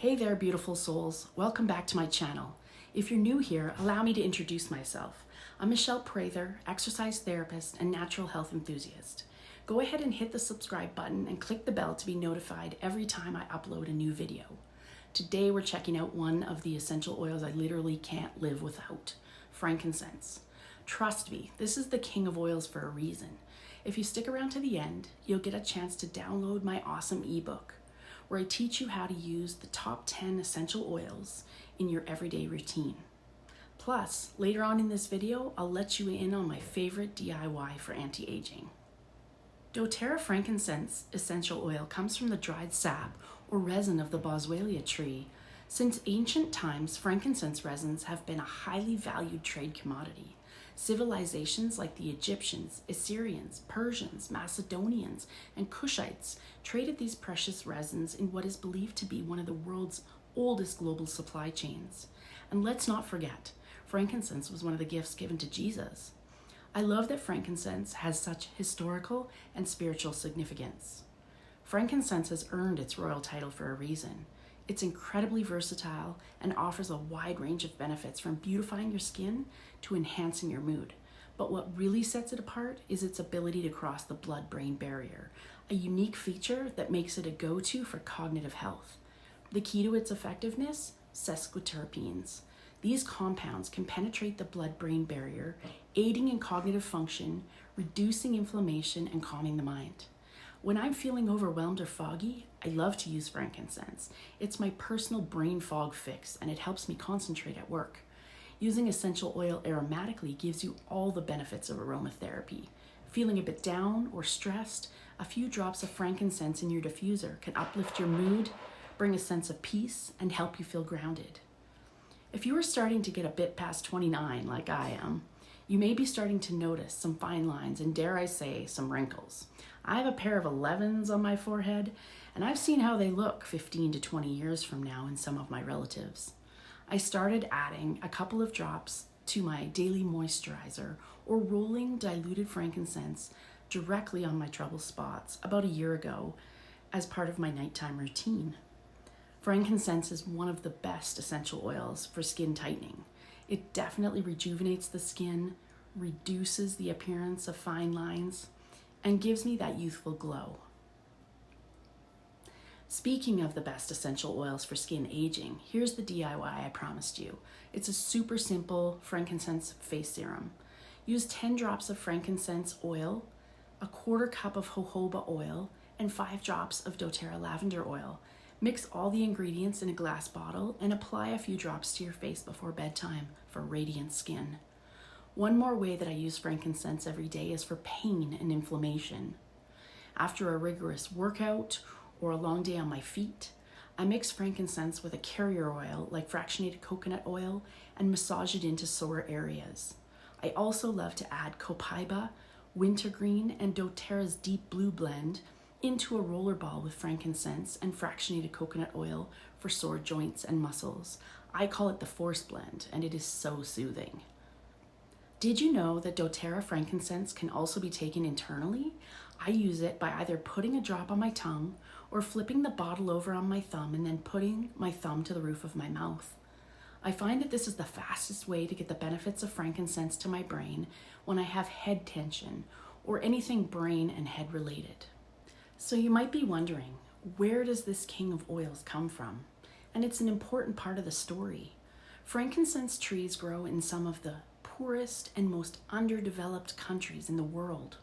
Hey there, beautiful souls. Welcome back to my channel. If you're new here, allow me to introduce myself. I'm Michelle Prather, exercise therapist and natural health enthusiast. Go ahead and hit the subscribe button and click the bell to be notified every time I upload a new video. Today we're checking out one of the essential oils I literally can't live without, frankincense. Trust me, this is the king of oils for a reason. If you stick around to the end, you'll get a chance to download my awesome ebook, where I teach you how to use the top 10 essential oils in your everyday routine. Plus, later on in this video, I'll let you in on my favorite DIY for anti-aging. doTERRA frankincense essential oil comes from the dried sap or resin of the boswellia tree. Since ancient times, frankincense resins have been a highly valued trade commodity. Civilizations like the Egyptians, Assyrians, Persians, Macedonians, and Kushites traded these precious resins in what is believed to be one of the world's oldest global supply chains. And let's not forget, frankincense was one of the gifts given to Jesus. I love that frankincense has such historical and spiritual significance. Frankincense has earned its royal title for a reason. It's incredibly versatile and offers a wide range of benefits, from beautifying your skin to enhancing your mood. But what really sets it apart is its ability to cross the blood-brain barrier, a unique feature that makes it a go-to for cognitive health. The key to its effectiveness? Sesquiterpenes. These compounds can penetrate the blood-brain barrier, aiding in cognitive function, reducing inflammation, and calming the mind. When I'm feeling overwhelmed or foggy, I love to use frankincense. It's my personal brain fog fix, and it helps me concentrate at work. Using essential oil aromatically gives you all the benefits of aromatherapy. Feeling a bit down or stressed, a few drops of frankincense in your diffuser can uplift your mood, bring a sense of peace, and help you feel grounded. If you are starting to get a bit past 29, like I am, you may be starting to notice some fine lines and, dare I say, some wrinkles. I have a pair of 11s on my forehead, and I've seen how they look 15 to 20 years from now in some of my relatives. I started adding a couple of drops to my daily moisturizer or rolling diluted frankincense directly on my trouble spots about a year ago as part of my nighttime routine. Frankincense is one of the best essential oils for skin tightening. It definitely rejuvenates the skin, reduces the appearance of fine lines, and gives me that youthful glow. Speaking of the best essential oils for skin aging, here's the DIY I promised you. It's a super simple frankincense face serum. Use 10 drops of frankincense oil, a quarter cup of jojoba oil, and 5 drops of doTERRA lavender oil. Mix all the ingredients in a glass bottle and apply a few drops to your face before bedtime for radiant skin. One more way that I use frankincense every day is for pain and inflammation. After a rigorous workout or a long day on my feet, I mix frankincense with a carrier oil like fractionated coconut oil and massage it into sore areas. I also love to add copaiba, wintergreen, and doTERRA's deep blue blend into a roller ball with frankincense and fractionated coconut oil for sore joints and muscles. I call it the force blend, and it is so soothing. Did you know that doTERRA frankincense can also be taken internally? I use it by either putting a drop on my tongue or flipping the bottle over on my thumb and then putting my thumb to the roof of my mouth. I find that this is the fastest way to get the benefits of frankincense to my brain when I have head tension or anything brain and head related. So you might be wondering, where does this king of oils come from? And it's an important part of the story. Frankincense trees grow in some of the poorest and most underdeveloped countries in the world.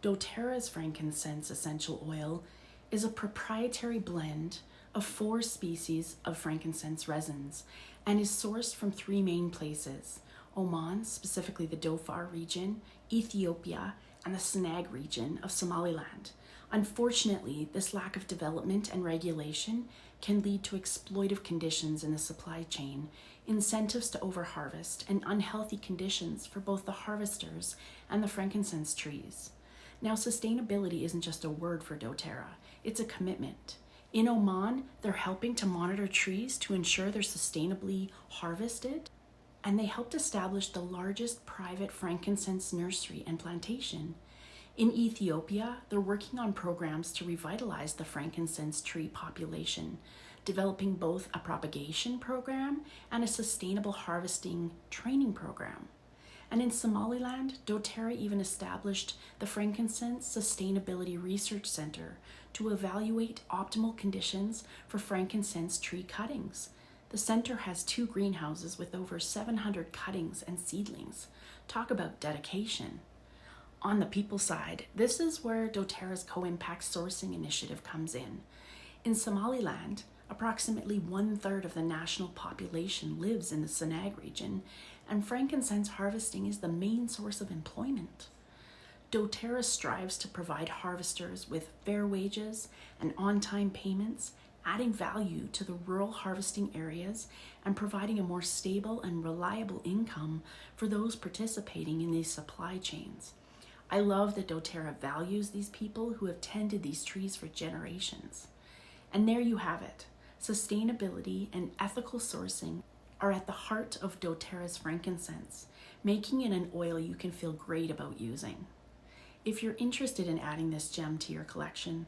doTERRA's frankincense essential oil is a proprietary blend of 4 species of frankincense resins and is sourced from 3 main places: Oman, specifically the Dhofar region, Ethiopia, and the Senag region of Somaliland. Unfortunately, this lack of development and regulation can lead to exploitive conditions in the supply chain, incentives to overharvest, and unhealthy conditions for both the harvesters and the frankincense trees. Now, sustainability isn't just a word for doTERRA, it's a commitment. In Oman, they're helping to monitor trees to ensure they're sustainably harvested, and they helped establish the largest private frankincense nursery and plantation. In Ethiopia, they're working on programs to revitalize the frankincense tree population. developing both a propagation program and a sustainable harvesting training program. And in Somaliland, doTERRA even established the Frankincense Sustainability Research Center to evaluate optimal conditions for frankincense tree cuttings. The center has 2 greenhouses with over 700 cuttings and seedlings. Talk about dedication. On the people side, this is where doTERRA's co-impact sourcing initiative comes in. In Somaliland, approximately 1/3 of the national population lives in the Senag region, and frankincense harvesting is the main source of employment. doTERRA strives to provide harvesters with fair wages and on-time payments, adding value to the rural harvesting areas and providing a more stable and reliable income for those participating in these supply chains. I love that doTERRA values these people who have tended these trees for generations. And there you have it. Sustainability and ethical sourcing are at the heart of doTERRA's frankincense, making it an oil you can feel great about using. If you're interested in adding this gem to your collection,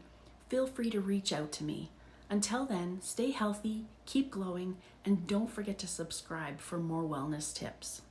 feel free to reach out to me. Until then, stay healthy, keep glowing, and don't forget to subscribe for more wellness tips.